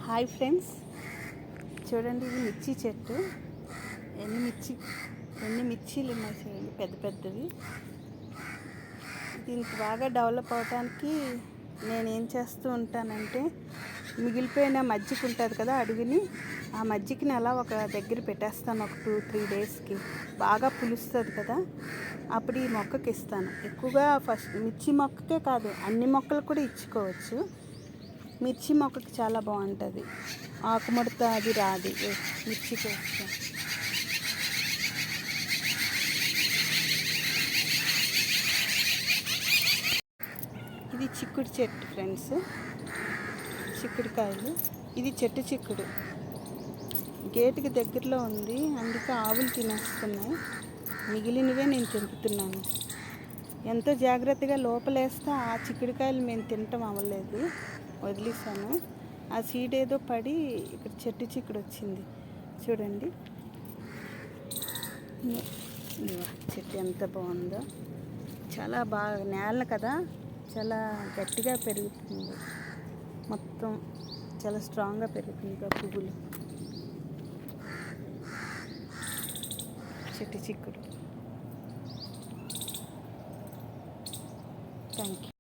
Hi friends, చూడండి ఇది మిర్చి చెట్టు. ఎన్ని మిర్చీలు ఉన్నాయి చూడండి, పెద్ద పెద్దవి. దీనికి బాగా డెవలప్ అవడానికి నేనేం చేస్తూ ఉంటానంటే, మిగిలిపోయిన మజ్జిగ ఉంటుంది కదా అడుగుని, ఆ మజ్జిగని అలా ఒక దగ్గర పెట్టేస్తాను. ఒక 2-3 డేస్కి బాగా పులుస్తుంది కదా, అప్పుడు ఈ మొక్కకి ఇస్తాను. ఎక్కువగా ఫస్ట్ మిర్చి మొక్కకే కాదు, అన్ని మొక్కలు కూడా ఇచ్చుకోవచ్చు. మిర్చి మొక్కకి చాలా బాగుంటుంది, ఆకుముడత అది రాదు మిర్చి చేస్తాం. ఇది చిక్కుడు చెట్టు ఫ్రెండ్స్, చిక్కుడుకాయలు. ఇది చెట్టు చిక్కుడు, గేటుకి దగ్గరలో ఉంది, అందుకే ఆవులు తినేస్తున్నాయి. మిగిలినవే నేను తెంపుతున్నాను. ఎంతో జాగ్రత్తగా లోపలేస్తే ఆ చిక్కుడుకాయలు మేము తినటం అవ్వలేదు, వదిలేసాను. ఆ సీడ్ ఏదో పడి ఇక్కడ చెట్టు చిక్కుడు వచ్చింది చూడండి. చెట్టు ఎంత బాగుందో, చాలా బాగా నేల కదా, చాలా గట్టిగా పెరుగుతుంది, మొత్తం చాలా స్ట్రాంగ్గా పెరుగుతుంది. పువ్వులు, చెట్టు చిక్కుడు. Thank you.